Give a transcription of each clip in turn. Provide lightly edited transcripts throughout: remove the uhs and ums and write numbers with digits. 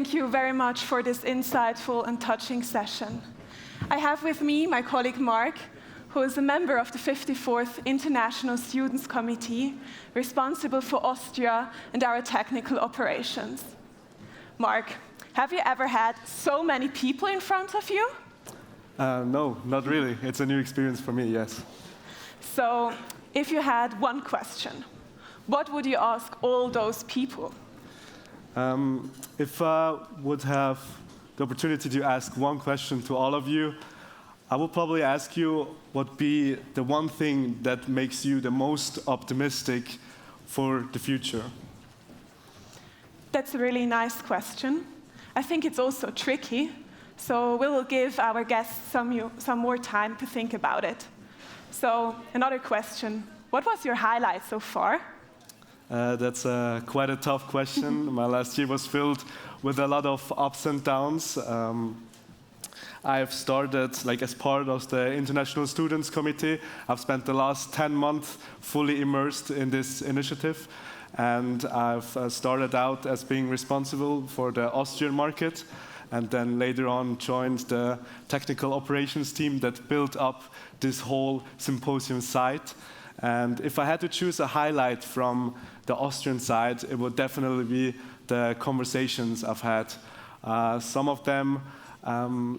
thank you very much for this insightful and touching session. I have with me my colleague Mark, who is a member of the 54th International Students Committee, responsible for Austria and our technical operations. Mark, have you ever had so many people in front of you? No, not really. It's a new experience for me, yes. So, if you had one question, what would you ask all those people? If I would have the opportunity to ask one question to all of you, I would probably ask you what would be the one thing that makes you the most optimistic for the future. That's a really nice question. I think it's also tricky, so we will give our guests some more time to think about it. So, another question. What was your highlight so far? That's quite a tough question. My last year was filled with a lot of ups and downs. I've started, as part of the International Students Committee, I've spent the last 10 months fully immersed in this initiative. And I've started out as being responsible for the Austrian market, and then later on joined the technical operations team that built up this whole symposium site. And if I had to choose a highlight from the Austrian side, it would definitely be the conversations I've had. Some of them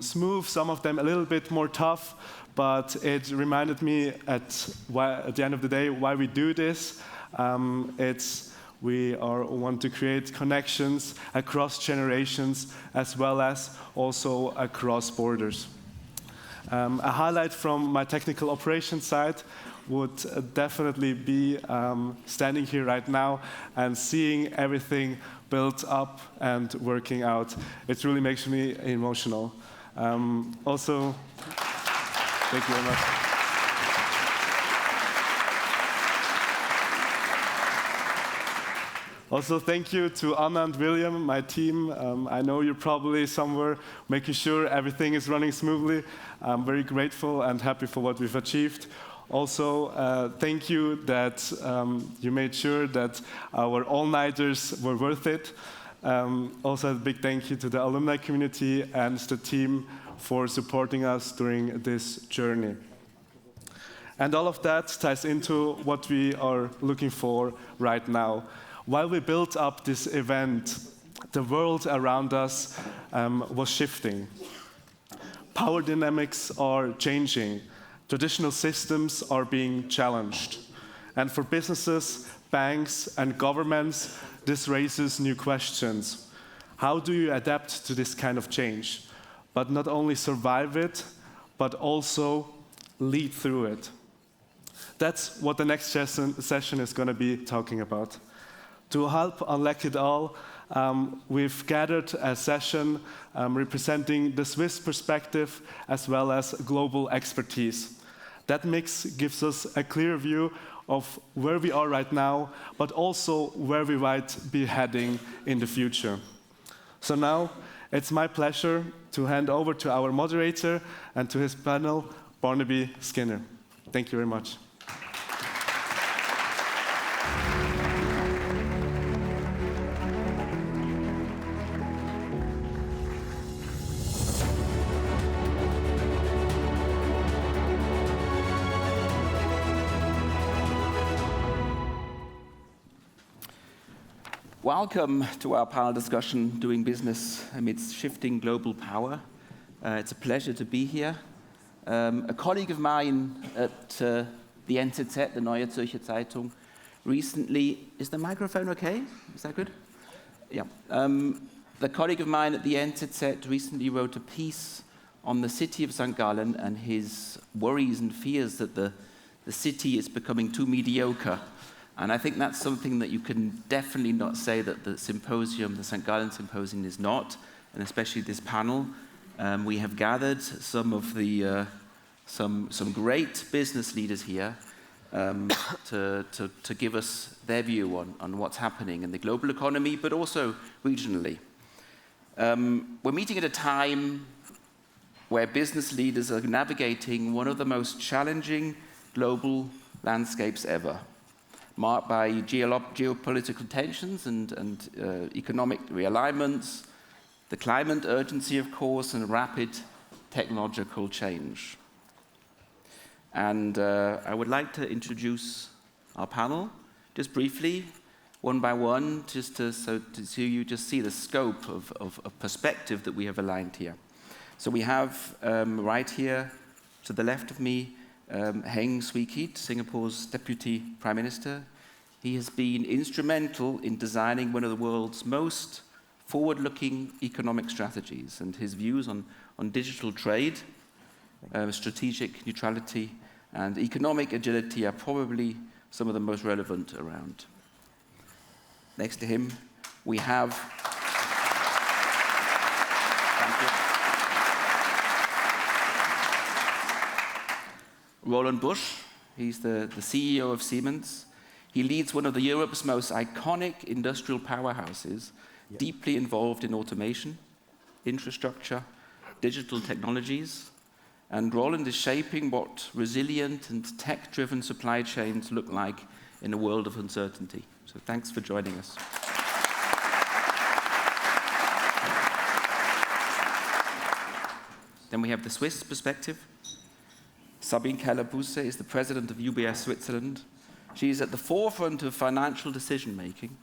smooth, some of them a little bit more tough, but it reminded me at the end of the day why we do this. We want to create connections across generations as well as also across borders. A highlight from my technical operations side would definitely be standing here right now and seeing everything built up and working out. It really makes me emotional. Also, thank you very much. Also, thank you to Anna and William, my team. I know you're probably somewhere making sure everything is running smoothly. I'm very grateful and happy for what we've achieved. Also, thank you that you made sure that our all-nighters were worth it. Also, a big thank you to the alumni community and the team for supporting us during this journey. And all of that ties into what we are looking for right now. While we built up this event, the world around us was shifting. Power dynamics are changing. Traditional systems are being challenged. And for businesses, banks, and governments, this raises new questions. How do you adapt to this kind of change? But not only survive it, but also lead through it. That's what the next session is going to be talking about. To help unlock it all, we've gathered a session representing the Swiss perspective as well as global expertise. That mix gives us a clear view of where we are right now, but also where we might be heading in the future. So now, it's my pleasure to hand over to our moderator and to his panel, Barnaby Skinner. Thank you very much. Welcome to our panel discussion, Doing Business Amidst Shifting Global Power. It's a pleasure to be here. A colleague of mine at the NZZ, the Neue Zürcher Zeitung, recently, is the microphone okay? Is that good? Yeah. The colleague of mine at the NZZ recently wrote a piece on the city of St. Gallen and his worries and fears that the city is becoming too mediocre. And I think that's something that you can definitely not say that the symposium, the St. Gallen Symposium, is not, and especially this panel. We have gathered some of the some great business leaders here to give us their view on what's happening in the global economy, but also regionally. We're meeting at a time where business leaders are navigating one of the most challenging global landscapes ever, marked by geopolitical tensions and economic realignments, the climate urgency, of course, and rapid technological change. And I would like to introduce our panel, just briefly, one by one, just so you just see the scope of perspective that we have aligned here. So we have right here to the left of me, Heng Keat, Singapore's Deputy Prime Minister. He has been instrumental in designing one of the world's most forward-looking economic strategies, and his views on digital trade, strategic neutrality, and economic agility are probably some of the most relevant around. Next to him, we have Roland Busch. He's the CEO of Siemens. He leads one of Europe's most iconic industrial powerhouses, deeply involved in automation, infrastructure, digital technologies. And Roland is shaping what resilient and tech-driven supply chains look like in a world of uncertainty. So thanks for joining us. Then we have the Swiss perspective. Sabine Keller-Busse is the president of UBS Switzerland. She is at the forefront of financial decision-making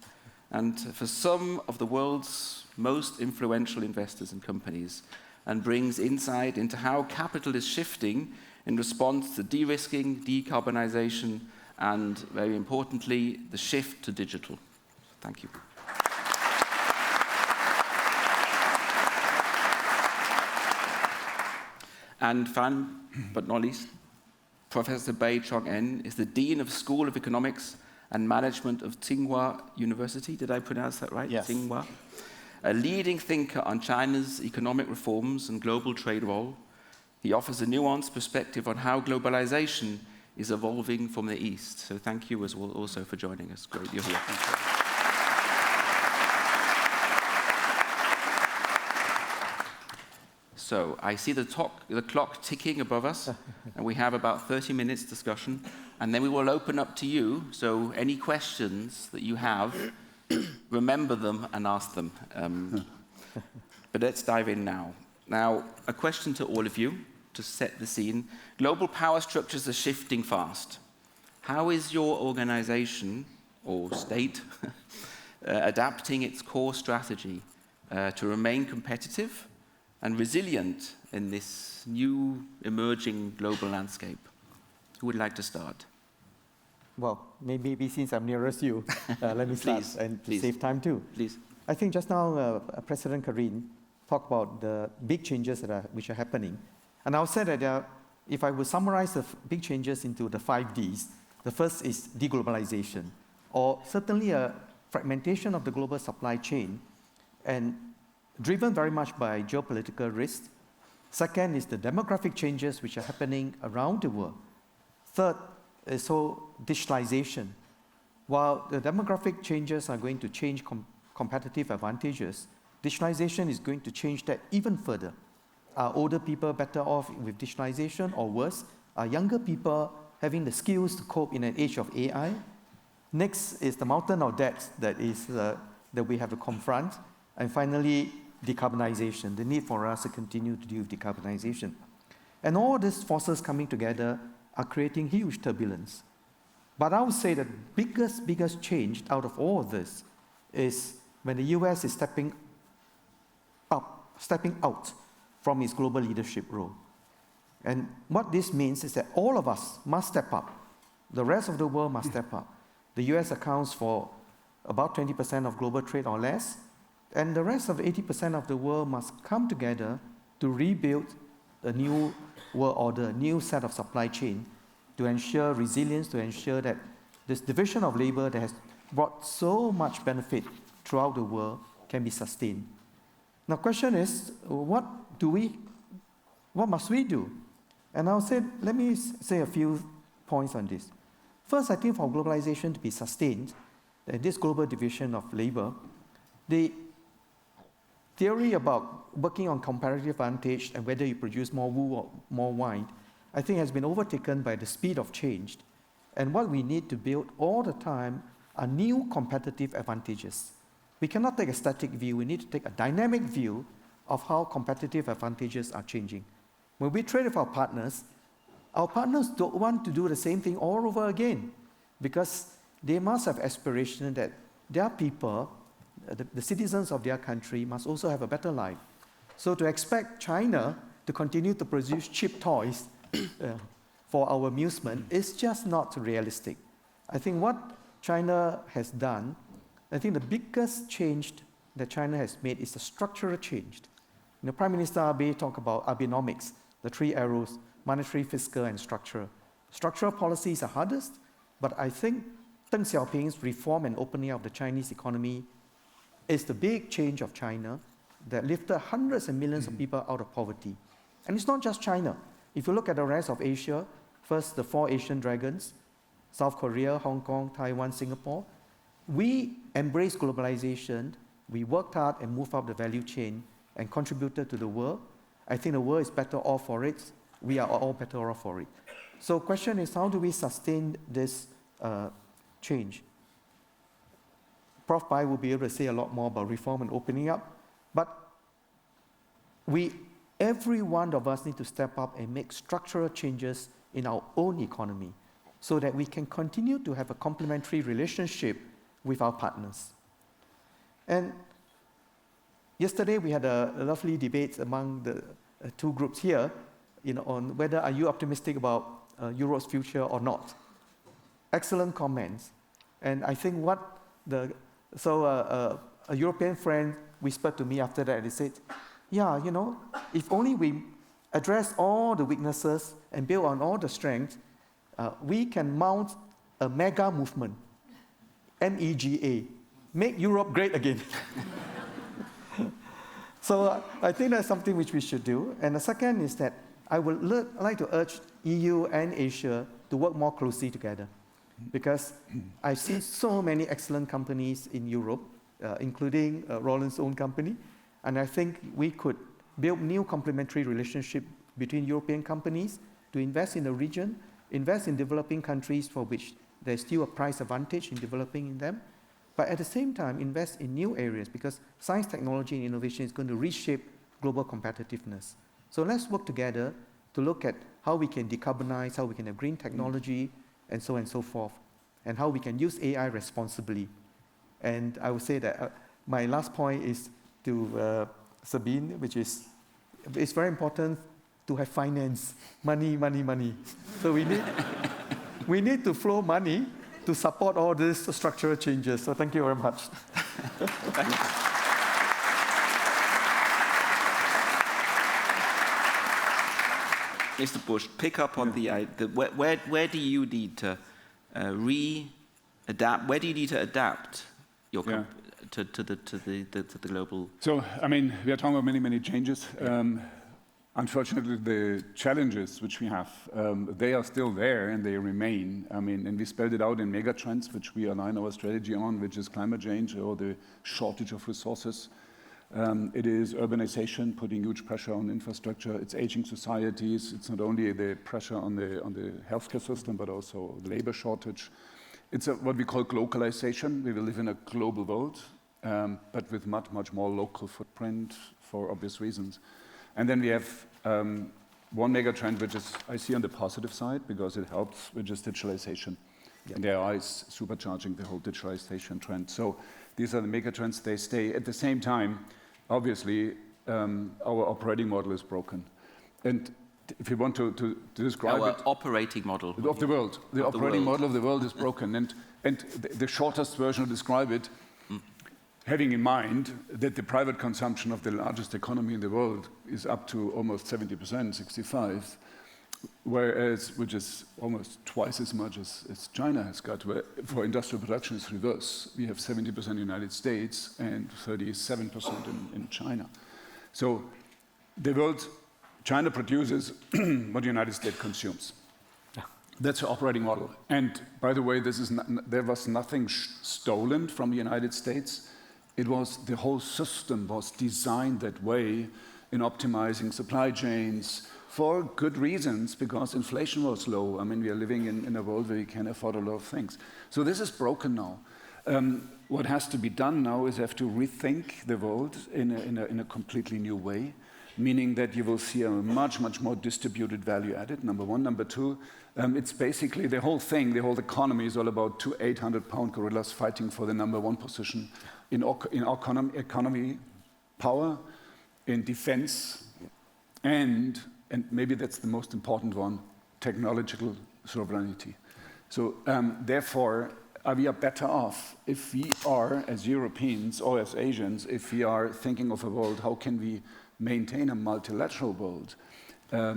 and for some of the world's most influential investors and companies, and brings insight into how capital is shifting in response to de-risking, decarbonization, and, very importantly, the shift to digital. Thank you. And finally, but not least, Professor Bai Chong-En is the Dean of School of Economics and Management of Tsinghua University. Did I pronounce that right? Yes. Tsinghua. A leading thinker on China's economic reforms and global trade role. He offers a nuanced perspective on how globalization is evolving from the East. So thank you as well also for joining us. Great you're here. So I see the clock ticking above us, and we have about 30 minutes discussion, and then we will open up to you. So any questions that you have, remember them and ask them. But let's dive in now. Now, a question to all of you to set the scene. Global power structures are shifting fast. How is your organization or state adapting its core strategy to remain competitive and resilient in this new emerging global landscape? Who would like to start? Well, maybe since I'm nearest you, let me start and save time too. Please. I think just now President Karin talked about the big changes which are happening. And I'll say that if I would summarize the big changes into the 5 Ds, the first is deglobalization, or certainly a fragmentation of the global supply chain, and driven very much by geopolitical risks. Second is the demographic changes which are happening around the world. Third is digitalization. While the demographic changes are going to change competitive advantages, digitalization is going to change that even further. Are older people better off with digitalization or worse? Are younger people having the skills to cope in an age of AI? Next is the mountain of debt that we have to confront. And finally, decarbonization, the need for us to continue to deal with decarbonization. And all these forces coming together are creating huge turbulence. But I would say the biggest change out of all of this is when the US is stepping out from its global leadership role. And what this means is that all of us must step up. The rest of the world must step up. The US accounts for about 20% of global trade or less, and the rest of 80% of the world must come together to rebuild a new world order, a new set of supply chain, to ensure resilience, to ensure that this division of labor that has brought so much benefit throughout the world can be sustained. Now, the question is, what must we do? And let me say a few points on this. First, I think for globalization to be sustained, this global division of labor, the theory about working on comparative advantage and whether you produce more wool or more wine, I think has been overtaken by the speed of change. And what we need to build all the time are new competitive advantages. We cannot take a static view. We need to take a dynamic view of how competitive advantages are changing. When we trade with our partners don't want to do the same thing all over again, because they must have aspiration that their people, the citizens of their country, must also have a better life. So to expect China to continue to produce cheap toys for our amusement is just not realistic. I think what China has done, I think the biggest change that China has made is a structural change. Prime Minister Abe talked about Abenomics, the three arrows, monetary, fiscal, and structural. Structural policies are hardest, but I think Deng Xiaoping's reform and opening of the Chinese economy is the big change of China that lifted hundreds and millions of people out of poverty. And it's not just China. If you look at the rest of Asia, first the 4 Asian dragons, South Korea, Hong Kong, Taiwan, Singapore, we embraced globalization, we worked hard and moved up the value chain and contributed to the world. I think the world is better off for it. We are all better off for it. So the question is, how do we sustain this change? Prof. Bai will be able to say a lot more about reform and opening up, but every one of us need to step up and make structural changes in our own economy so that we can continue to have a complementary relationship with our partners. And yesterday we had a lovely debate among the two groups here, on whether are you optimistic about Europe's future or not. Excellent comments. And I think a European friend whispered to me after that, and he said, yeah, if only we address all the weaknesses and build on all the strengths, we can mount a mega movement, MEGA, make Europe great again. So I think that's something which we should do. And the second is that I would like to urge EU and Asia to work more closely together, because I've seen so many excellent companies in Europe, including Roland's own company, and I think we could build new complementary relationship between European companies to invest in the region, invest in developing countries for which there's still a price advantage in developing in them, but at the same time invest in new areas, because science, technology, and innovation is going to reshape global competitiveness. So let's work together to look at how we can decarbonize, how we can have green technology, and so on and so forth, and how we can use AI responsibly. And I would say that my last point is to Sabine, which is, it's very important to have finance, money. So we need to flow money to support all these structural changes. So thank you very much. Thank you. Mr. Busch, pick up on where do you need to adapt? Where do you need to adapt your to the global? So I mean, we are talking about many changes. Unfortunately, the challenges which we have, they are still there and they remain. I mean, and we spelled it out in megatrends, which we align our strategy on, which is climate change or the shortage of resources. It is urbanization, putting huge pressure on infrastructure. It's aging societies. It's not only the pressure on the healthcare system, but also the labor shortage. It's what we call globalization. We will live in a global world, but with much more local footprint for obvious reasons. And then we have one mega trend, which is I see on the positive side because it helps, which is digitalization. Yeah. And AI is supercharging the whole digitalization trend. So these are the mega trends. They stay. At the same time, obviously, our operating model is broken. And if you want to describe our operating model of the world, the operating model of the world is broken. And the shortest version to describe it, having in mind that the private consumption of the largest economy in the world is up to almost 70%, 65%, whereas, which is almost twice as much as China has got, where for industrial production it's reverse. We have 70% in the United States and 37% in China. So the world, China produces what the United States consumes. That's the operating model. And by the way, there was nothing stolen from the United States. It was, the whole system was designed that way in optimizing supply chains for good reasons, because inflation was low. I mean, we are living in a world where you can afford a lot of things. So this is broken now. What has to be done now is have to rethink the world in a completely new way, meaning that you will see a much more distributed value added, number one. Number two, it's basically the whole thing, the whole economy is all about two 800-pound gorillas fighting for the number one position in economy, power, in defense, and maybe that's the most important one, technological sovereignty. So therefore, we are better off if we are, as Europeans or as Asians, if we are thinking of a world, how can we maintain a multilateral world,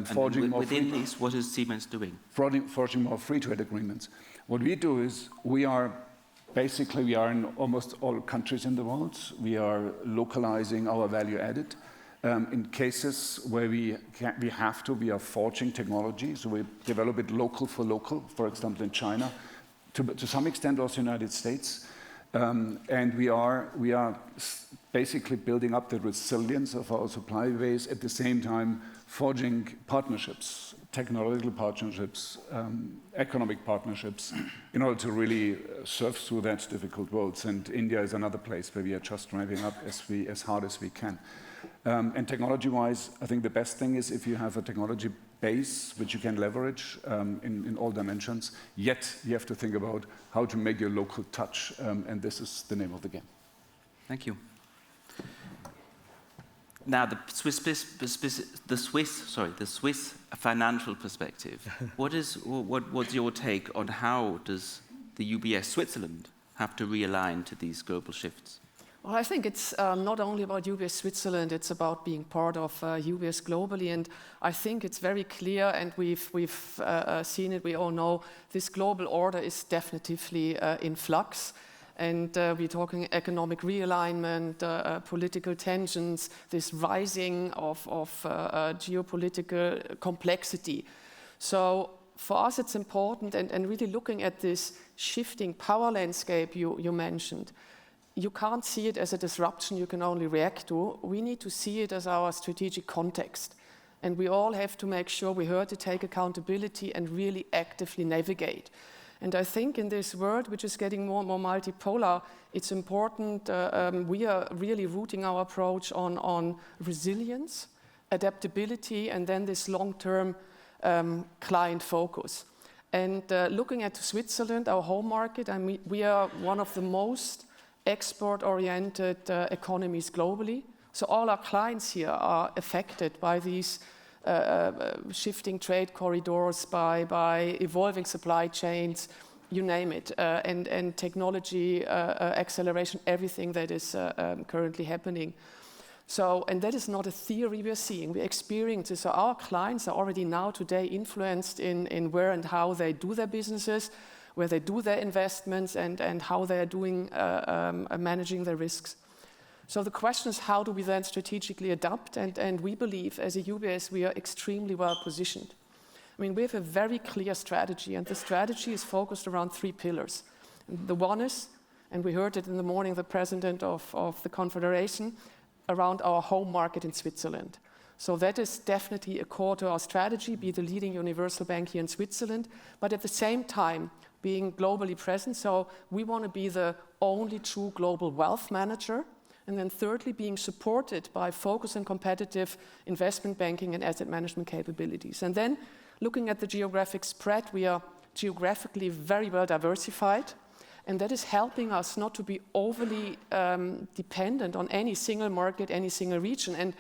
forging more within this, what is Siemens doing? Forging more free trade agreements. What we do is we are in almost all countries in the world. We are localizing our value added. In cases where we have to, we are forging technology. So we develop it local for local, for example, in China, to some extent also in the United States. And we are basically building up the resilience of our supply base, at the same time forging partnerships, technological partnerships, economic partnerships, in order to really surf through that difficult world. And India is another place where we are just driving up as hard as we can. And technology-wise, I think the best thing is if you have a technology base which you can leverage in all dimensions, yet you have to think about how to make your local touch, and this is the name of the game. Thank you. Now, the Swiss financial perspective. What's your take on how does the UBS Switzerland have to realign to these global shifts? Well, I think it's not only about UBS Switzerland, it's about being part of UBS globally. And I think it's very clear, and we've seen it, we all know, this global order is definitively in flux. And we're talking economic realignment, political tensions, this rising of geopolitical complexity. So for us, it's important, and really looking at this shifting power landscape you mentioned, you can't see it as a disruption you can only react to. We need to see it as our strategic context. And we all have to make sure we're here to take accountability and really actively navigate. And I think in this world, which is getting more and more multipolar, it's important, we are really rooting our approach on resilience, adaptability, and then this long-term client focus. And looking at Switzerland, our home market, I mean, we are one of the most export-oriented economies globally. So all our clients here are affected by these shifting trade corridors, by evolving supply chains, you name it, and technology acceleration, everything that is currently happening. So, and that is not a theory we're seeing, we're experiencing. So our clients are already now today influenced in where and how they do their businesses, where they do their investments, and how they are doing managing their risks. So the question is, how do we then strategically adapt? And we believe, as a UBS, we are extremely well positioned. I mean, we have a very clear strategy, and the strategy is focused around 3 pillars. The one is, and we heard it in the morning, the president of the Confederation, around our home market in Switzerland. So that is definitely a core to our strategy, be the leading universal bank here in Switzerland, but at the same time, being globally present. So we want to be the only true global wealth manager. And then thirdly, being supported by focus and competitive investment banking and asset management capabilities. And then looking at the geographic spread, we are geographically very well diversified. And that is helping us not to be overly dependent on any single market, any single region. And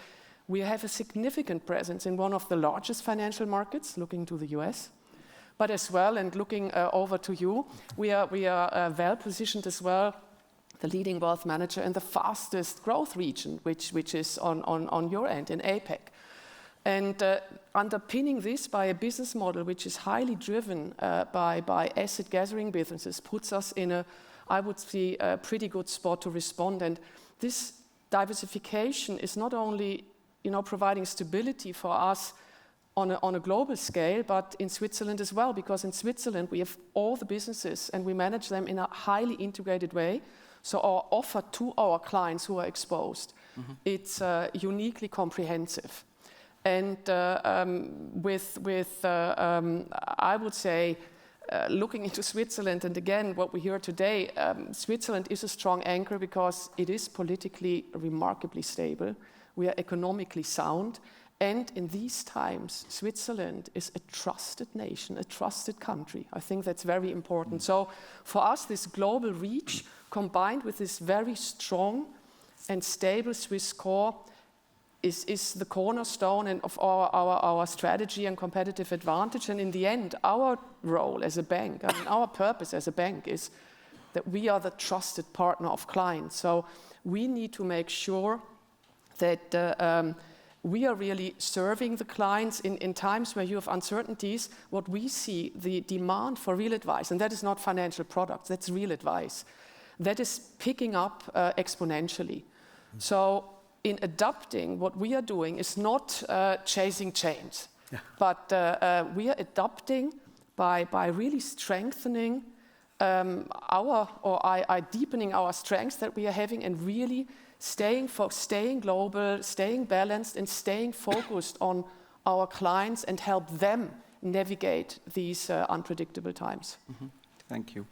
we have a significant presence in one of the largest financial markets, looking to the US. But as well, and looking over to you, we are well positioned as well, the leading wealth manager in the fastest growth region, which is on your end, in APEC. And underpinning this by a business model which is highly driven by asset gathering businesses puts us in I would say, a pretty good spot to respond. And this diversification is not only providing stability for us on a global scale, but in Switzerland as well, because in Switzerland we have all the businesses and we manage them in a highly integrated way. So our offer to our clients who are exposed, it's uniquely comprehensive. And with I would say, looking into Switzerland, and again, what we hear today, Switzerland is a strong anchor because it is politically remarkably stable. We are economically sound. And in these times, Switzerland is a trusted nation, a trusted country. I think that's very important. So for us, this global reach combined with this very strong and stable Swiss core is the cornerstone of our strategy and competitive advantage. And in the end, our role as a bank, I mean, our purpose as a bank is that we are the trusted partner of clients. So we need to make sure that we are really serving the clients in times where you have uncertainties. What we see, the demand for real advice, and that is not financial products, that's real advice, that is picking up exponentially. So in adapting, what we are doing is not chasing change, but we are adapting by really strengthening deepening our strengths that we are having and really staying global, staying balanced, and staying focused on our clients and help them navigate these unpredictable times. Mm-hmm. Thank you.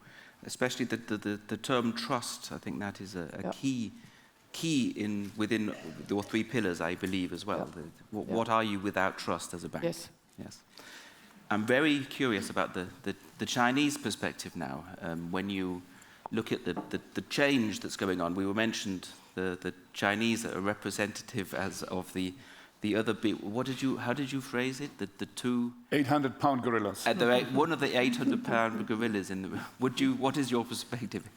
Especially the term trust, I think that is a key within your three pillars, I believe, as well. Yeah. What are you without trust as a bank? Yes. Yes. I'm very curious about the Chinese perspective now. When you look at the change that's going on, we were mentioned the Chinese are representative as of the other big. How did you phrase it? The two 800-pound gorillas. One of the 800-pound gorillas in the. What is your perspective?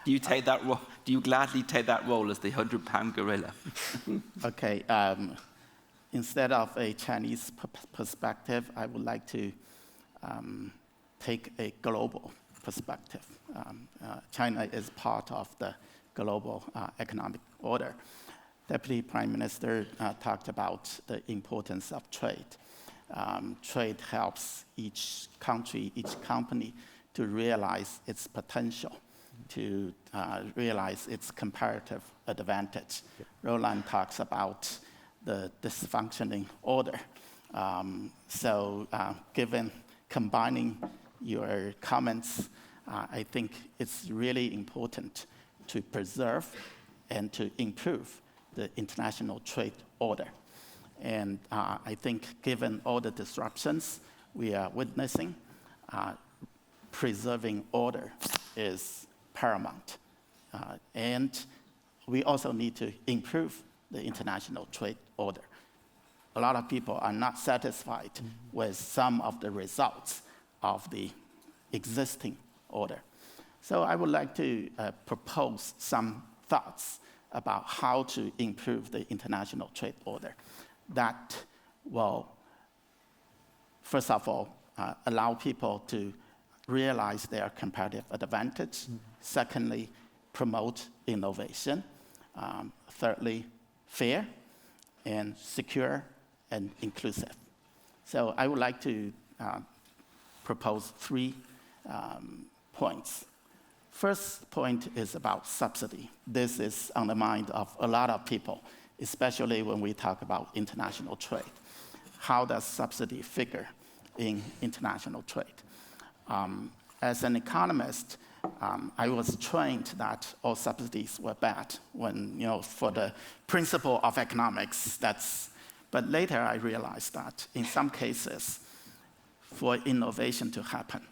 Do you take that role? Do you gladly take that role as the 100-pound gorilla? Okay. Instead of a Chinese perspective, I would like to take a global perspective. China is part of the global economic order. Deputy Prime Minister talked about the importance of trade. Trade helps each country, each company to realize its potential, to realize its comparative advantage. Yep. Roland talks about the dysfunctioning order. Given combining your comments, I think it's really important to preserve and to improve the international trade order. And I think given all the disruptions we are witnessing, preserving order is paramount. And we also need to improve the international trade order. A lot of people are not satisfied with some of the results of the existing order. So I would like to propose some thoughts about how to improve the international trade order that will, first of all, allow people to realize their comparative advantage. Secondly, promote innovation. Thirdly, fair and secure and inclusive. So I would like to propose 3 points. First point is about subsidy. This is on the mind of a lot of people, especially when we talk about international trade. How does subsidy figure in international trade? As an economist, I was trained that all subsidies were bad when, for the principle of economics, but later I realized that in some cases, for innovation to happen,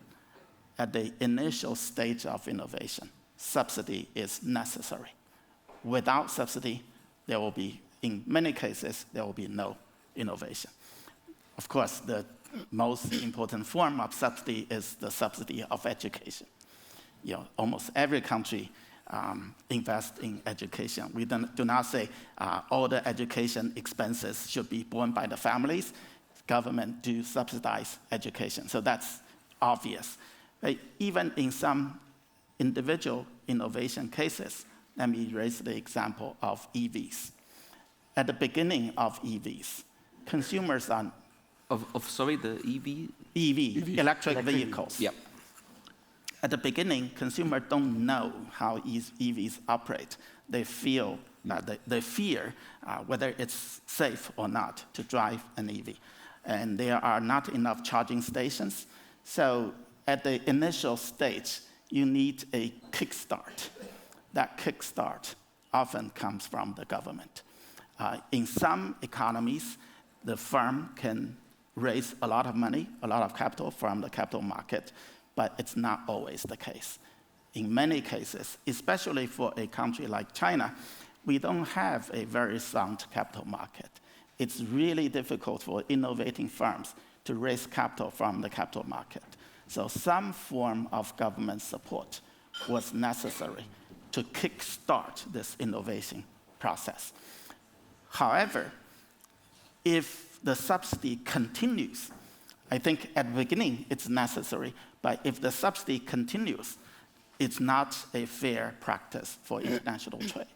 at the initial stage of innovation, subsidy is necessary. Without subsidy, in many cases, there will be no innovation. Of course, the most important form of subsidy is the subsidy of education. Almost every country invests in education. We do not say all the education expenses should be borne by the families. Government do subsidize education, so that's obvious. But even in some individual innovation cases, let me raise the example of EVs. At the beginning of EVs, consumers are... the EV? EV, electric vehicles. Yep. At the beginning, consumers don't know how EVs operate. They fear whether it's safe or not to drive an EV. And there are not enough charging stations. So at the initial stage, you need a kickstart. That kickstart often comes from the government. In some economies, the firm can raise a lot of money, a lot of capital from the capital market, but it's not always the case. In many cases, especially for a country like China, we don't have a very sound capital market. It's really difficult for innovating firms to raise capital from the capital market. So some form of government support was necessary to kickstart this innovation process. However, if the subsidy continues, I think at the beginning it's necessary, but if the subsidy continues, it's not a fair practice for international trade.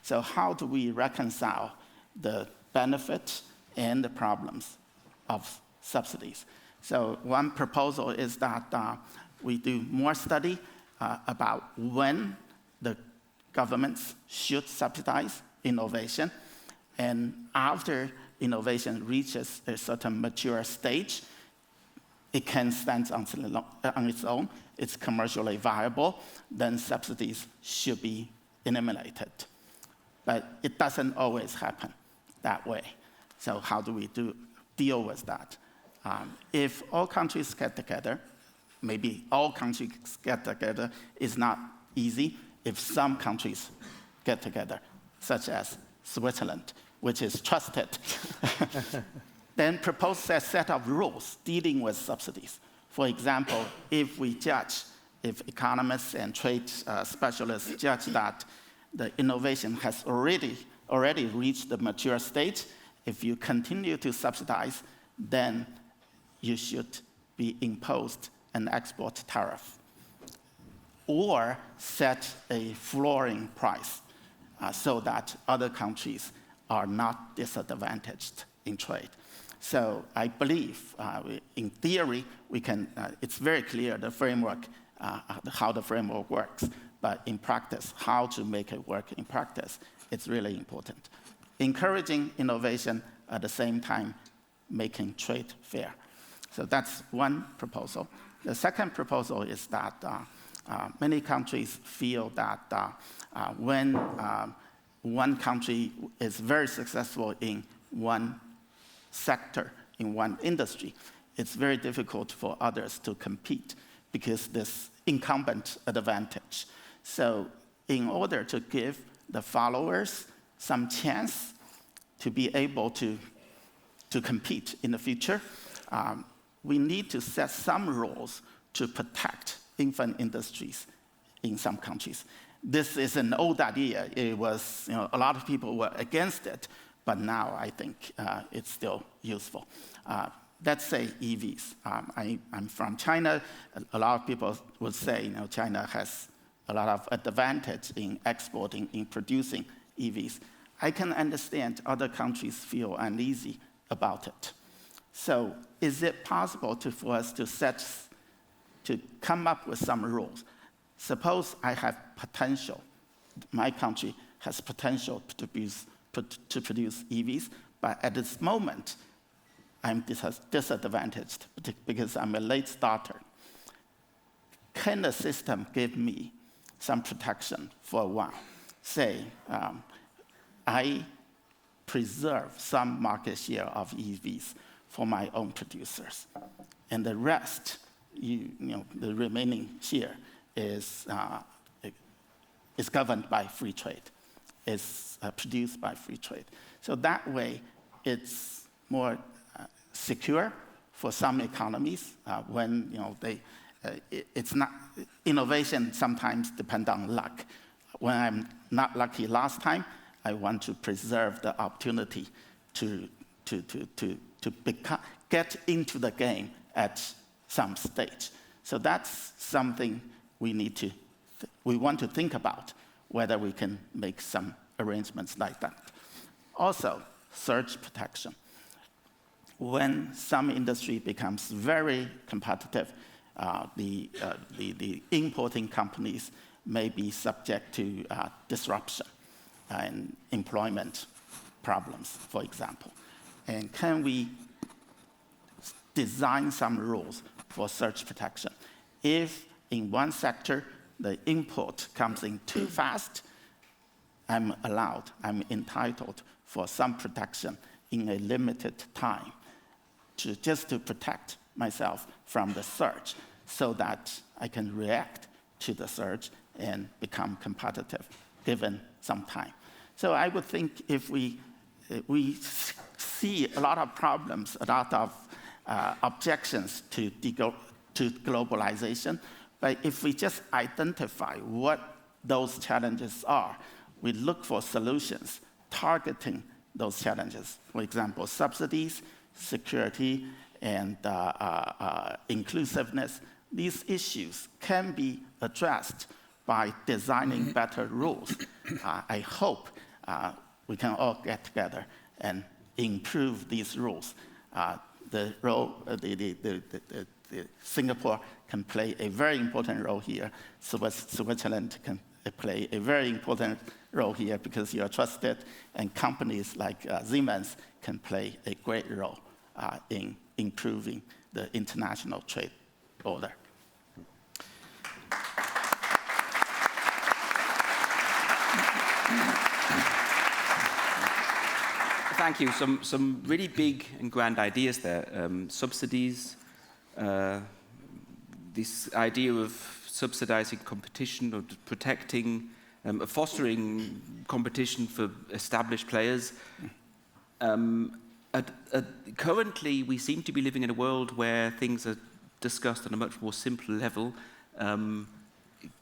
So how do we reconcile the benefits and the problems of subsidies? So one proposal is that we do more study about when the governments should subsidize innovation, and after innovation reaches a certain mature stage, it can stand on its own, it's commercially viable, then subsidies should be eliminated. But it doesn't always happen that way. So how do we deal with that? If all countries get together, maybe all countries get together is not easy. If some countries get together, such as Switzerland, which is trusted, then propose a set of rules dealing with subsidies. For example, if economists and trade specialists judge that the innovation has already reached the mature stage, if you continue to subsidize, then you should be imposed an export tariff or set a flooring price so that other countries are not disadvantaged in trade. So I believe, in theory, we can. It's very clear the framework, how the framework works, but in practice, how to make it work in practice, it's really important. Encouraging innovation at the same time making trade fair. So that's one proposal. The second proposal is that many countries feel that when one country is very successful in one sector, in one industry, it's very difficult for others to compete because this incumbent advantage. So in order to give the followers some chance to be able to compete in the future, we need to set some rules to protect infant industries in some countries. This is an old idea. It was, a lot of people were against it, but now I think it's still useful. Let's say EVs. I'm from China. A lot of people would say, China has a lot of advantage in exporting, in producing EVs. I can understand other countries feel uneasy about it. So is it possible for us to come up with some rules? Suppose I have potential, my country has potential to produce EVs, but at this moment, I'm disadvantaged because I'm a late starter. Can the system give me some protection for a while? Say, I preserve some market share of EVs for my own producers, and the rest, the remaining share is governed by free trade, is produced by free trade. So that way, it's more secure for some economies when it's not innovation. Sometimes depend on luck. When I'm not lucky last time, I want to preserve the opportunity to get into the game at some stage. So that's something we want to think about, whether we can make some arrangements like that. Also, surge protection. When some industry becomes very competitive, the importing companies may be subject to disruption and employment problems, for example. And can we design some rules for surge protection? If in one sector the import comes in too fast, I'm entitled for some protection in a limited time, just to protect myself from the surge, so that I can react to the surge and become competitive given some time. So I would think if we see a lot of problems, a lot of objections to globalization, but if we just identify what those challenges are, we look for solutions targeting those challenges. For example, subsidies, security, and inclusiveness. These issues can be addressed by designing better rules. I hope we can all get together and improve these rules. Singapore can play a very important role here. Switzerland can play a very important role here because you are trusted, and companies like Siemens can play a great role in improving the international trade order. Thank you. Some really big and grand ideas there. Subsidies, this idea of subsidizing competition or protecting, fostering competition for established players. Currently, we seem to be living in a world where things are discussed on a much more simple level.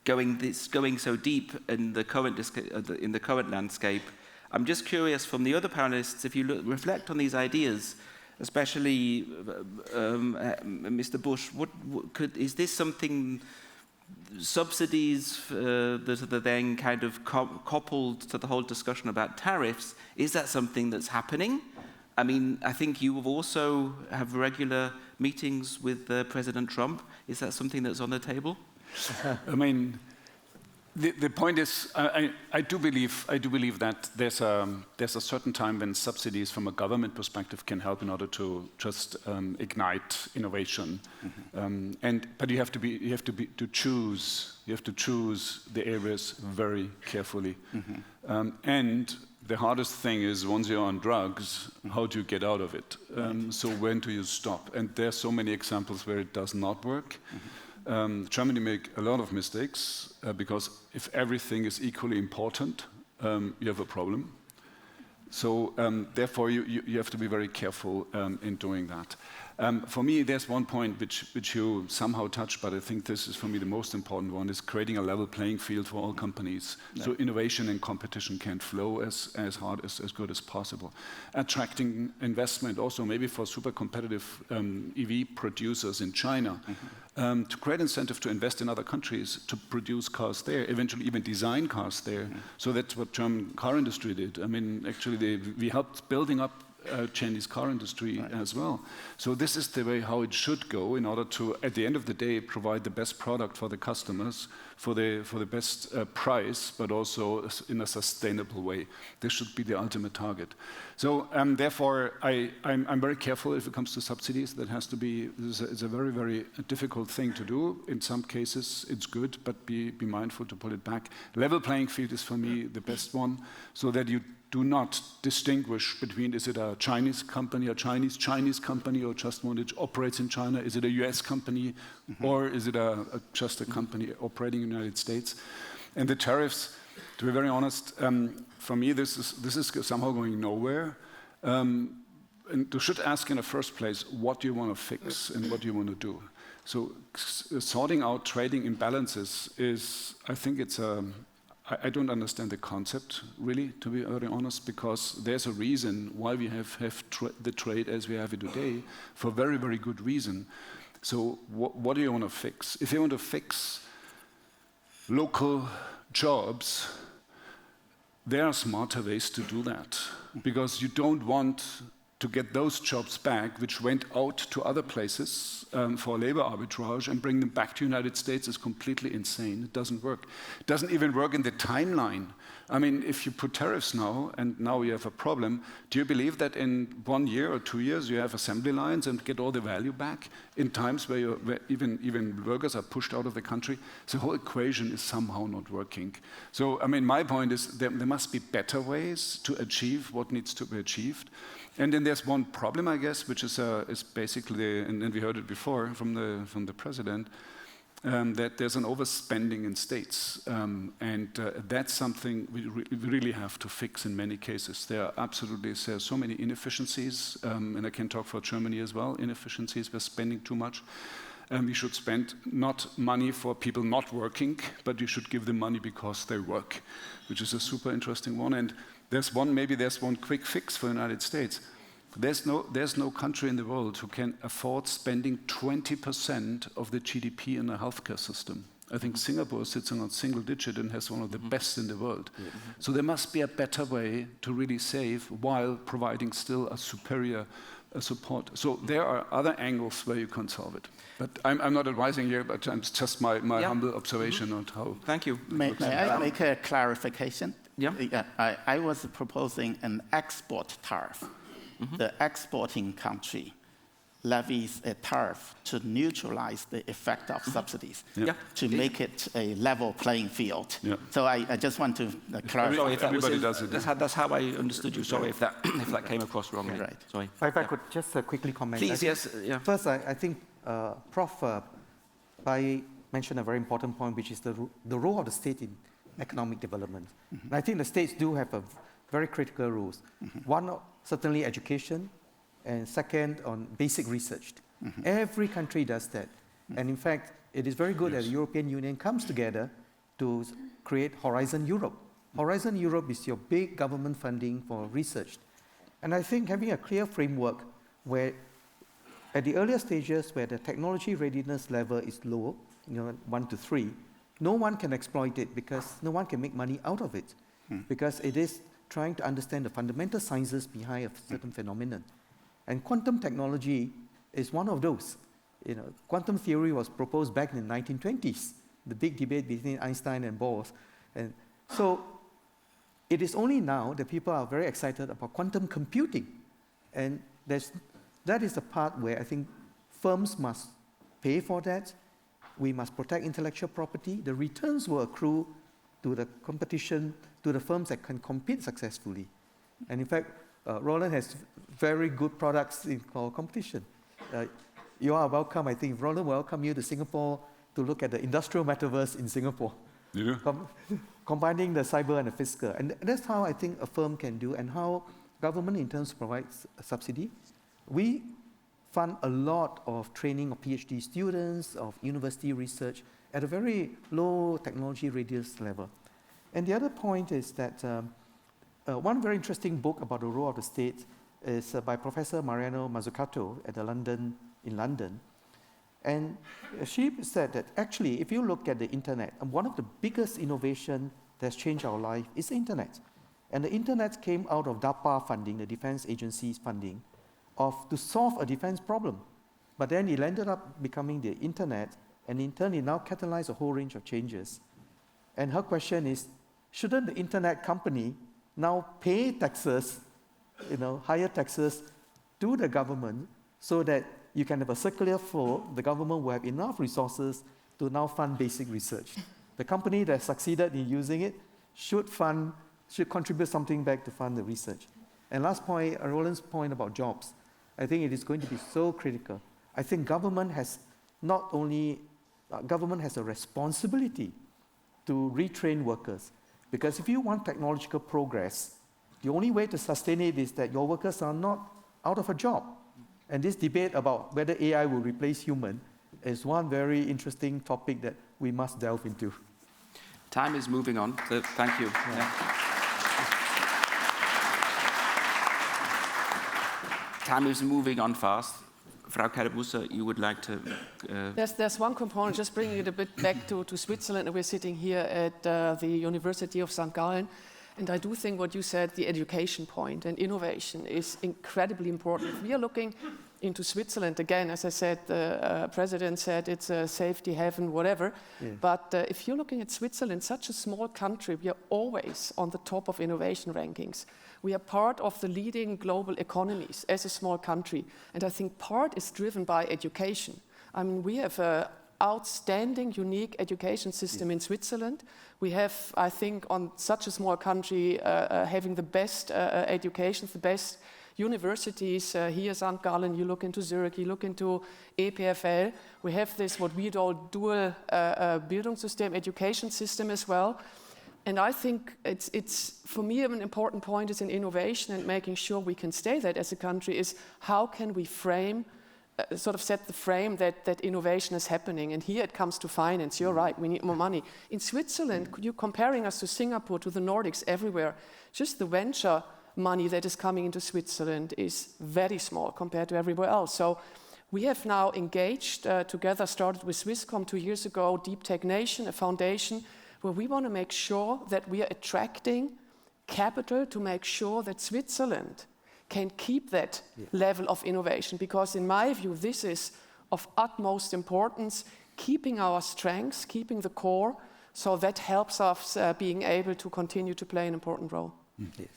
Going so deep in the current landscape. I'm just curious from the other panelists, if you reflect on these ideas, especially Mr. Busch, is this something, subsidies that are then kind of coupled to the whole discussion about tariffs, is that something that's happening? I mean, I think you also have regular meetings with President Trump. Is that something that's on the table? I mean, the point is, I do believe that there's a certain time when subsidies from a government perspective can help in order to just ignite innovation, but you have to choose the areas very carefully, and the hardest thing is once you're on drugs, how do you get out of it? So when do you stop? And there's so many examples where it does not work. Germany make a lot of mistakes because if everything is equally important, you have a problem. So therefore, you have to be very careful in doing that. For me, there's one point which you somehow touched, but I think this is for me the most important one, is creating a level playing field for all companies. Yeah. So innovation and competition can flow as hard, as good as possible. Attracting investment also maybe for super competitive EV producers in China. To create incentive to invest in other countries, to produce cars there, eventually even design cars there. So that's what German car industry did. I mean, actually we helped building up Chinese car industry as well. So this is the way how it should go in order to, at the end of the day, provide the best product for the customers, for the best price, but also in a sustainable way. This should be the ultimate target. So therefore, I'm very careful if it comes to subsidies. That has to be, it's a very, very difficult thing to do. In some cases, it's good, but be mindful to pull it back. Level playing field is for me the best one, so that you do not distinguish between, is it a Chinese company, a Chinese company, or just one which operates in China? Is it a US company, or is it just a company operating in the United States? And the tariffs, to be very honest, for me, this is somehow going nowhere. And you should ask in the first place, what do you want to fix and what do you want to do? So sorting out trading imbalances is, I think it's I don't understand the concept, really, to be very honest, because there's a reason why we have the trade as we have it today, for very, very good reason. So what do you want to fix? If you want to fix local jobs, there are smarter ways to do that, because you don't want to get those jobs back, which went out to other places for labor arbitrage, and bring them back to the United States is completely insane. It doesn't work. It doesn't even work in the timeline. I mean, if you put tariffs now, and now you have a problem, do you believe that in 1 year or 2 years you have assembly lines and get all the value back in times where even workers are pushed out of the country? The whole equation is somehow not working. So, I mean, my point is there must be better ways to achieve what needs to be achieved. And then there's one problem, I guess, which is basically, and we heard it before from the president, that there's an overspending in states. That's something we really have to fix in many cases. There are so many inefficiencies, and I can talk for Germany as well, inefficiencies. We're spending too much. We should spend not money for people not working, but you should give them money because they work, which is a super interesting one. And there's one quick fix for the United States. There's no country in the world who can afford spending 20% of the GDP in a healthcare system. I think Singapore is sitting on single digit and has one of the best in the world. So there must be a better way to really save while providing still a superior support. So there are other angles where you can solve it. But I'm not advising here, but it's just my humble observation on how. Thank you. May I make a clarification? Yeah. I was proposing an export tariff. The exporting country levies a tariff to neutralize the effect of subsidies, to make it a level playing field. So I just want to clarify. Sorry, if Everybody does it. That's how I understood you. Sorry if that came across wrongly. Right. Sorry. If I could just quickly comment. Please, yes. Yeah. First, I think Prof. Bai mentioned a very important point, which is the role of the state in economic development. And I think the states do have a very critical roles. One, certainly education, and second, on basic research. Every country does that. And in fact, it is very good that the European Union comes together to create Horizon Europe. Horizon Europe is your big government funding for research. And I think having a clear framework where at the earlier stages where the technology readiness level is low, 1 to 3, no one can exploit it because no one can make money out of it. Because it is trying to understand the fundamental sciences behind a certain phenomenon. And quantum technology is one of those. Quantum theory was proposed back in the 1920s, the big debate between Einstein and Bohr. And so it is only now that people are very excited about quantum computing. And that is the part where I think firms must pay for that. We must protect intellectual property. The returns will accrue to the competition, to the firms that can compete successfully. And in fact, Roland has very good products for competition. You are welcome, I think. Roland will welcome you to Singapore to look at the industrial metaverse in Singapore. You do? Combining the cyber and the physical. And that's how I think a firm can do, and how government in terms provides a subsidy. We fund a lot of training of PhD students, of university research, at a very low technology readiness level. And the other point is that one very interesting book about the role of the state is by Professor Mariano Mazzucato in London. And she said that actually, if you look at the internet, one of the biggest innovations that's changed our life is the internet. And the internet came out of DARPA funding, the defense agency's funding, to solve a defense problem. But then it ended up becoming the internet, and in turn, it now catalyzed a whole range of changes. And her question is, shouldn't the internet company now pay taxes, higher taxes to the government so that you can have a circular flow, the government will have enough resources to now fund basic research. The company that succeeded in using it should contribute something back to fund the research. And last point, Roland's point about jobs, I think it is going to be so critical. I think government has a responsibility to retrain workers. Because if you want technological progress, the only way to sustain it is that your workers are not out of a job. And this debate about whether AI will replace human is one very interesting topic that we must delve into. Time is moving on, so thank you. Time is moving on fast. Frau Keller-Busse, you would like to... There's one component, just bringing it a bit back to Switzerland. We're sitting here at the University of St. Gallen. And I do think what you said, the education point and innovation is incredibly important. If we are looking into Switzerland, again, as I said, the president said it's a safety haven, whatever. Yeah. But if you're looking at Switzerland, such a small country, we are always on the top of innovation rankings. We are part of the leading global economies as a small country. And I think part is driven by education. I mean, we have an outstanding, unique education system in Switzerland. We have, I think, on such a small country, having the best education, the best universities. Here, St. Gallen, you look into Zurich, you look into EPFL. We have this, what we call dual Bildungssystem, education system as well. And I think it's, for me, an important point is in innovation and making sure we can stay that as a country is how can we frame, sort of set the frame that innovation is happening. And here it comes to finance. You're right, we need more money. In Switzerland, you're comparing us to Singapore, to the Nordics, everywhere. Just the venture money that is coming into Switzerland is very small compared to everywhere else. So we have now engaged together, started with Swisscom 2 years ago, Deep Tech Nation, a foundation, where we want to make sure that we are attracting capital to make sure that Switzerland can keep that level of innovation. Because in my view, this is of utmost importance, keeping our strengths, keeping the core, so that helps us being able to continue to play an important role. Yes.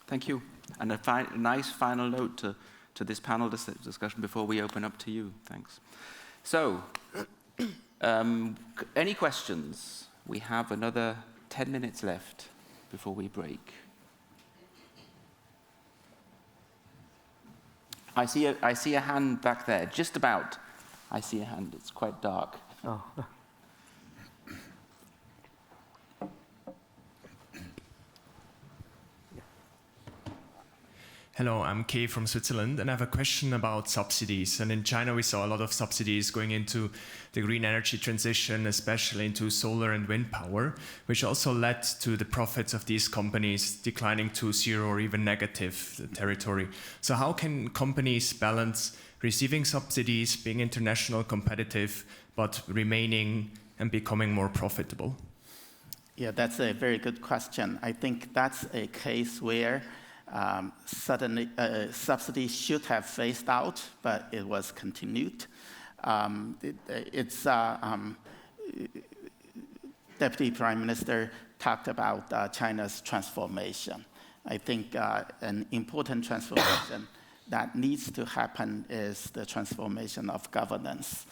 Thank you. And a nice final note to this panel discussion before we open up to you. Thanks. So, any questions? We have another 10 minutes left before we break. I see a hand back there, just about. I see a hand, it's quite dark. Oh. Hello, I'm Kay from Switzerland, and I have a question about subsidies. And in China, we saw a lot of subsidies going into the green energy transition, especially into solar and wind power, which also led to the profits of these companies declining to zero or even negative territory. So how can companies balance receiving subsidies, being international competitive, but remaining and becoming more profitable? Yeah, that's a very good question. I think that's a case where suddenly subsidies should have phased out, but it was continued. Deputy Prime Minister talked about China's transformation. I think an important transformation that needs to happen is the transformation of governance.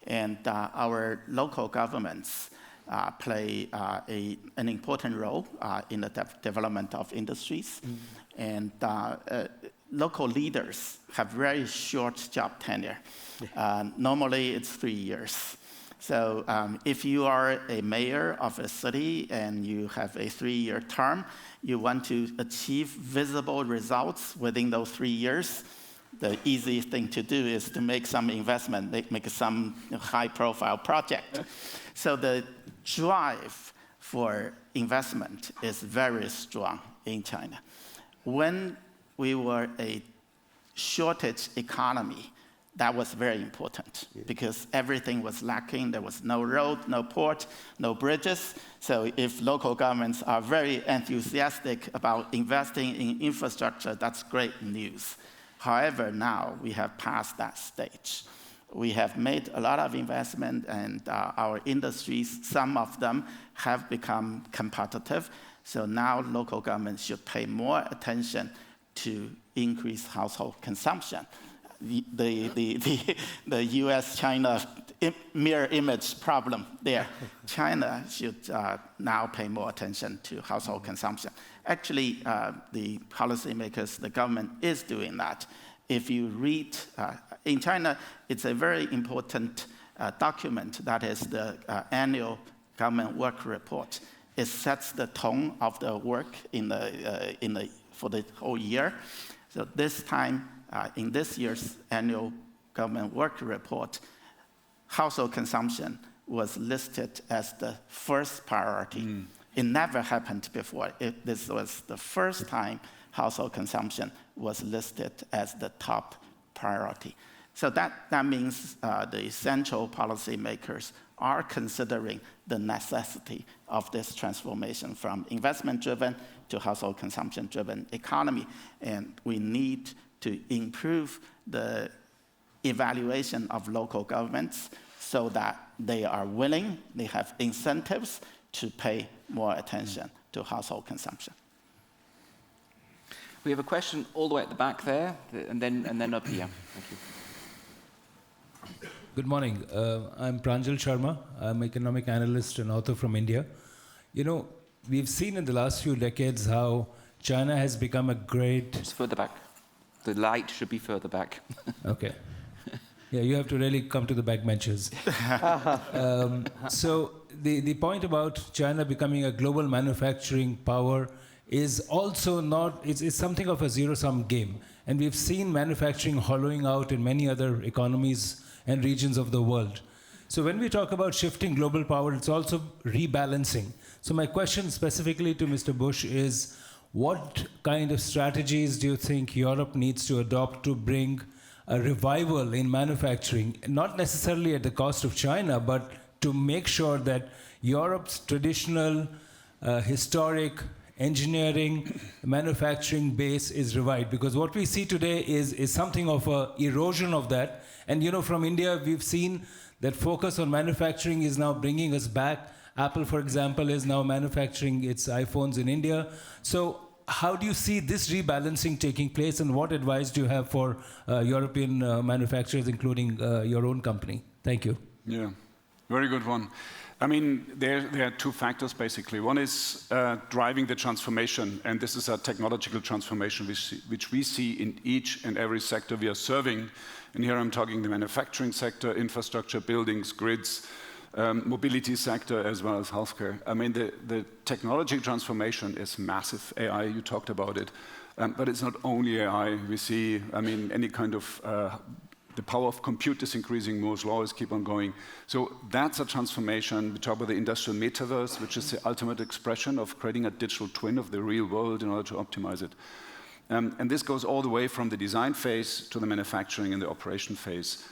And our local governments play an important role in the development of industries. And local leaders have very short job tenure. Normally, it's 3 years. So if you are a mayor of a city and you have a 3-year term, you want to achieve visible results within those 3 years, the easiest thing to do is to make some investment, make some high-profile project. So the drive for investment is very strong in China. When we were a shortage economy, that was very important because everything was lacking. There was no road, no port, no bridges. So if local governments are very enthusiastic about investing in infrastructure, that's great news. However, now we have passed that stage. We have made a lot of investment, and our industries, some of them have become competitive. So now local governments should pay more attention to increase household consumption. The US-China mirror image problem there. China should now pay more attention to household consumption. Actually, the policymakers, the government is doing that. If you read, in China, it's a very important document that is the annual government work report. It sets the tone of the work for the whole year. So this time, in this year's annual government work report, household consumption was listed as the first priority. It never happened before. This was the first time household consumption was listed as the top priority. So that means the central policymakers are considering the necessity of this transformation from investment-driven to household consumption-driven economy. And we need to improve the evaluation of local governments so that they are willing, they have incentives to pay more attention to household consumption. We have a question all the way at the back there, and then up here. Thank you. Good morning. I'm Pranjal Sharma. I'm an economic analyst and author from India. You know, we've seen in the last few decades how China has become a great... It's further back. The light should be further back. Okay. Yeah, you have to really come to the back benches. So the point about China becoming a global manufacturing power is also not, it's something of a zero-sum game. And we've seen manufacturing hollowing out in many other economies and regions of the world. So when we talk about shifting global power, it's also rebalancing. So my question specifically to Mr. Busch is, what kind of strategies do you think Europe needs to adopt to bring a revival in manufacturing, not necessarily at the cost of China, but to make sure that Europe's traditional, historic engineering, manufacturing base is revived? Because what we see today is something of an erosion of that. And you know, from India, we've seen that focus on manufacturing is now bringing us back. Apple, for example, is now manufacturing its iPhones in India. So how do you see this rebalancing taking place, and what advice do you have for European manufacturers, including your own company? Thank you. Yeah, very good one. I mean, there are two factors, basically. One is driving the transformation, and this is a technological transformation which we see in each and every sector we are serving. And here I'm talking the manufacturing sector, infrastructure, buildings, grids, mobility sector, as well as healthcare. I mean, the technology transformation is massive. AI, you talked about it. But it's not only AI. We see, I mean, any kind of the power of compute is increasing, Moore's law is keep on going. So that's a transformation. We talk about the industrial metaverse, which is the ultimate expression of creating a digital twin of the real world in order to optimize it. And this goes all the way from the design phase to the manufacturing and the operation phase.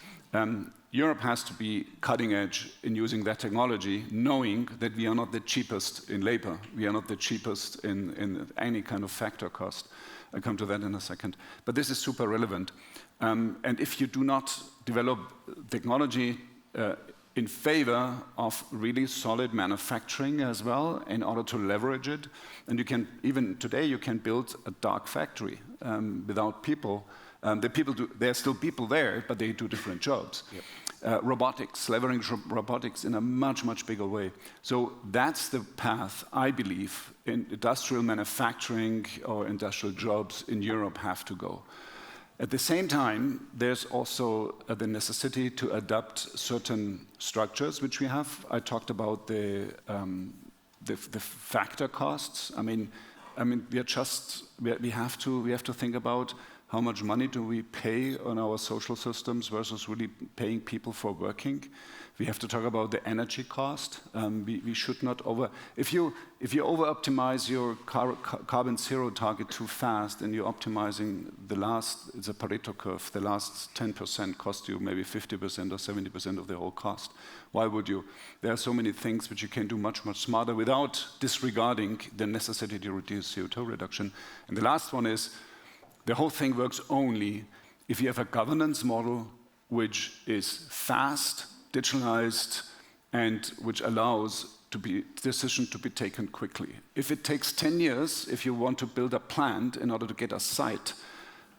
Europe has to be cutting edge in using that technology, knowing that we are not the cheapest in labor. We are not the cheapest in any kind of factor cost. I'll come to that in a second. But this is super relevant. And if you do not develop technology in favor of really solid manufacturing as well, in order to leverage it, and you can, even today, you can build a dark factory without people. There are still people there, but they do different jobs. Yep. Robotics, leveraging robotics in a much, much bigger way. So that's the path, I believe, in industrial manufacturing or industrial jobs in Europe have to go. At the same time, there's also the necessity to adapt certain structures which we have. I talked about the factor costs. I mean, we have to think about how much money do we pay on our social systems versus really paying people for working. We have to talk about the energy cost. We should not if you over-optimize your carbon zero target too fast, and you're optimizing it's a Pareto curve, the last 10% cost you maybe 50% or 70% of the whole cost. Why would you? There are so many things which you can do much, much smarter without disregarding the necessity to reduce CO2 reduction. And the last one is, the whole thing works only if you have a governance model which is fast, digitalized, and which allows decisions to be taken quickly. If it takes 10 years, if you want to build a plant in order to get a site,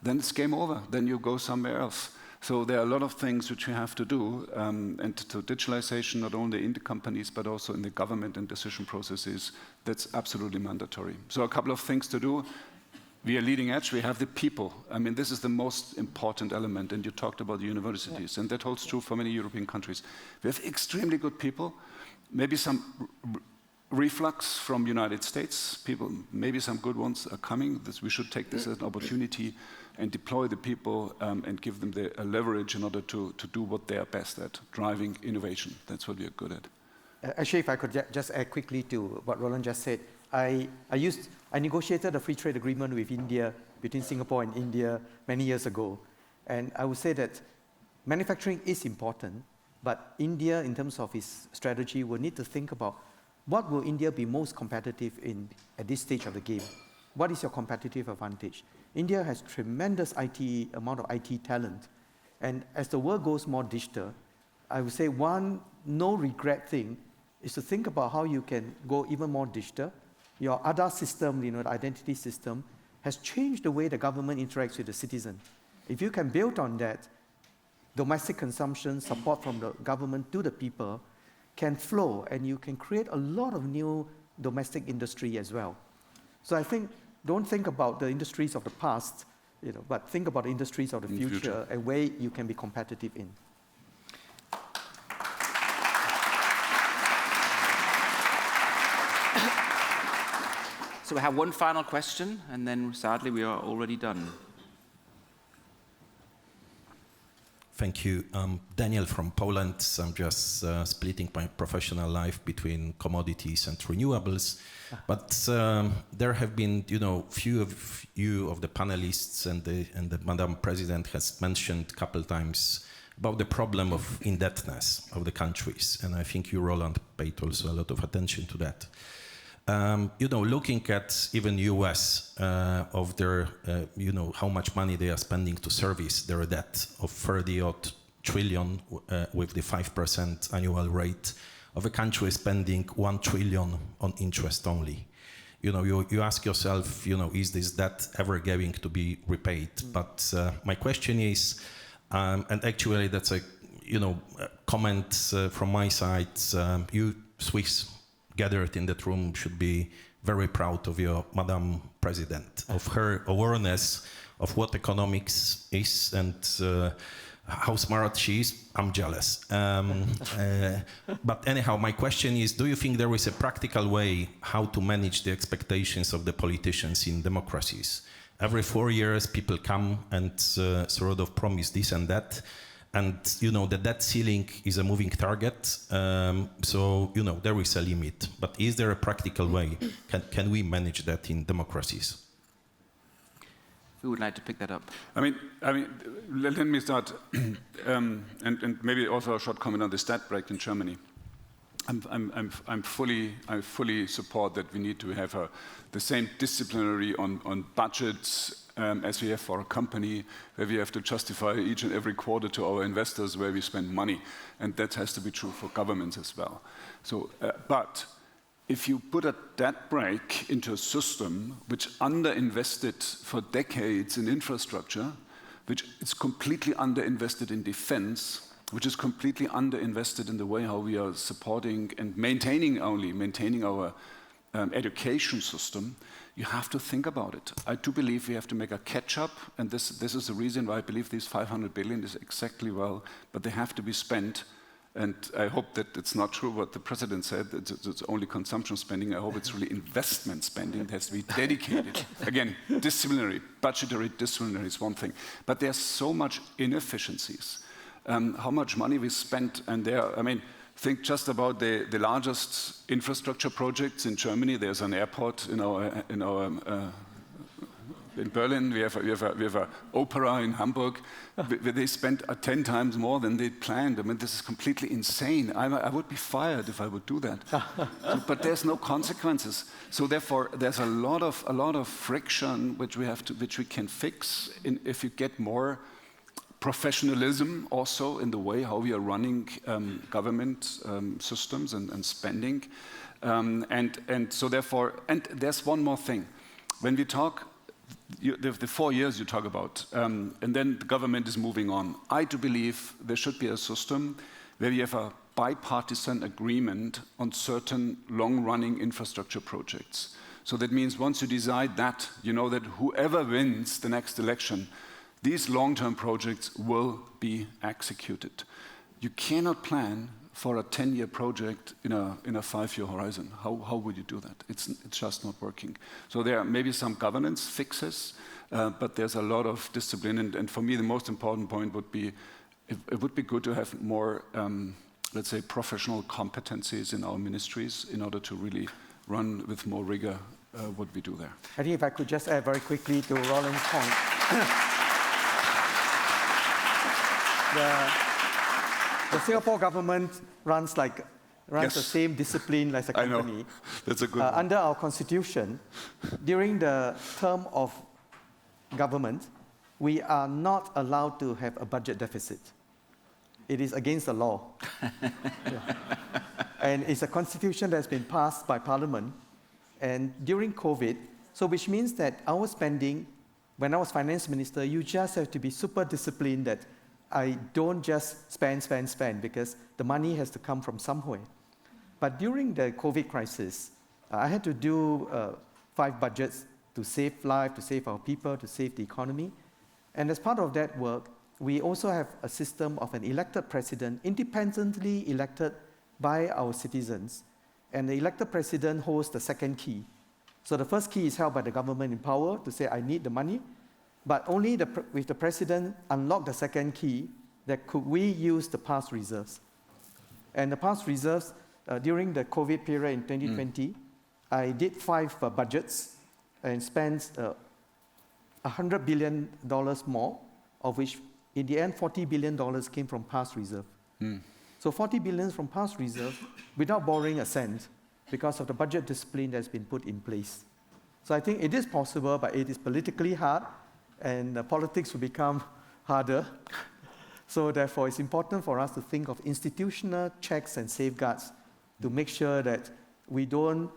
then it's game over. Then you go somewhere else. So there are a lot of things which we have to do, and to digitalization, not only in the companies, but also in the government and decision processes. That's absolutely mandatory. So a couple of things to do. We are leading edge, we have the people. I mean, this is the most important element, and you talked about the universities, and that holds true for many European countries. We have extremely good people, maybe some reflux from United States people, maybe some good ones are coming. We should take this as an opportunity and deploy the people and give them the leverage in order to do what they are best at, driving innovation. That's what we are good at. Actually, if I could just add quickly to what Roland just said, I negotiated a free trade agreement with India, between Singapore and India, many years ago. And I would say that manufacturing is important, but India, in terms of its strategy, will need to think about what will India be most competitive in at this stage of the game. What is your competitive advantage? India has tremendous amount of IT talent. And as the world goes more digital, I would say one no regret thing is to think about how you can go even more digital. Your Aadhaar system, the identity system, has changed the way the government interacts with the citizen. If you can build on that, domestic consumption, support from the government to the people can flow, and you can create a lot of new domestic industry as well. So I think, don't think about the industries of the past, but think about the industries of the future, a way you can be competitive in. So we have one final question, and then sadly we are already done. Thank you. Daniel from Poland. I'm just splitting my professional life between commodities and renewables. But there have been, few of you of the panelists and the Madam President has mentioned a couple times about the problem of indebtedness of the countries. And I think you, Roland, paid also a lot of attention to that. Looking at even US of their, how much money they are spending to service their debt of 30-odd trillion with the 5% annual rate of a country spending 1 trillion on interest only. You ask yourself, is this debt ever going to be repaid? But my question is, and actually that's a, comment from my side, you Swiss gathered in that room should be very proud of your Madam President, of her awareness of what economics is and how smart she is. I'm jealous. But anyhow, my question is, do you think there is a practical way how to manage the expectations of the politicians in democracies? Every 4 years, people come and sort of promise this and that. And, the debt ceiling is a moving target, so, there is a limit. But is there a practical way? Can we manage that in democracies? Who would like to pick that up? I mean, let me start, and maybe also a short comment on the stat break in Germany. I fully support that we need to have the same disciplinary on budgets as we have for a company, where we have to justify each and every quarter to our investors where we spend money, and that has to be true for governments as well. So, but if you put a debt brake into a system which underinvested for decades in infrastructure, which is completely underinvested in defense, which is completely underinvested in the way how we are supporting and maintaining our education system, you have to think about it. I do believe we have to make a catch-up, and this is the reason why I believe these 500 billion is exactly well, but they have to be spent. And I hope that it's not true what the president said, it's only consumption spending. I hope it's really investment spending. It has to be dedicated. Again, budgetary disciplinary is one thing. But there's so much inefficiencies. How much money we spent, and think just about the largest infrastructure projects in Germany. There's an airport in Berlin. We have an opera in Hamburg. Where they spent 10 times more than they planned. This is completely insane. I would be fired if I would do that. But there's no consequences. So therefore, there's a lot of friction which we can fix if you get more professionalism also in the way how we are running government systems and spending. And so therefore, and there's one more thing. When we talk, the 4 years you talk about, and then the government is moving on. I do believe there should be a system where we have a bipartisan agreement on certain long-running infrastructure projects. So that means once you decide that, that whoever wins the next election, these long-term projects will be executed. You cannot plan for a 10-year project in a 5-year horizon. How would you do that? It's just not working. So there are maybe some governance fixes, but there's a lot of discipline. And for me, the most important point would be, it would be good to have more, let's say, professional competencies in our ministries in order to really run with more rigor what we do there. I think if I could just add very quickly to Roland's point. The Singapore government runs Yes. the same discipline as a I know. company. That's a good one. Under our constitution, during the term of government, we are not allowed to have a budget deficit. It is against the law. Yeah. And it's a constitution that's been passed by Parliament. And during COVID, so which means that our spending, when I was finance minister, you just have to be super disciplined that I don't just spend, because the money has to come from somewhere. But during the COVID crisis, I had to do 5 budgets to save life, to save our people, to save the economy. And as part of that work, we also have a system of an elected president, independently elected by our citizens. And the elected president holds the second key. So the first key is held by the government in power to say, I need the money. But only with the president unlock the second key, that could we use the past reserves. And the past reserves, during the COVID period in 2020, I did 5 budgets and spent $100 billion more, of which in the end $40 billion came from past reserve. So $40 billion from past reserve without borrowing a cent because of the budget discipline that's been put in place. So I think it is possible, but it is politically hard, and politics will become harder. So therefore, it's important for us to think of institutional checks and safeguards to make sure that we don't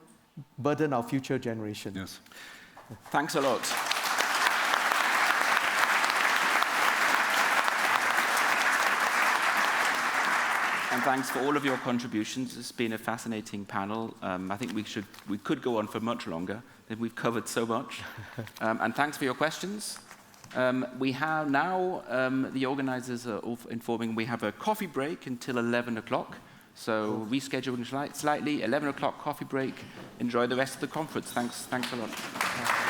burden our future generation. Yes. Thanks a lot. And thanks for all of your contributions. It's been a fascinating panel. I think we could go on for much longer. We've covered so much. And thanks for your questions. We have now, the organizers are informing we have a coffee break until 11 o'clock. So rescheduling slightly, 11 o'clock coffee break. Enjoy the rest of the conference. Thanks a lot.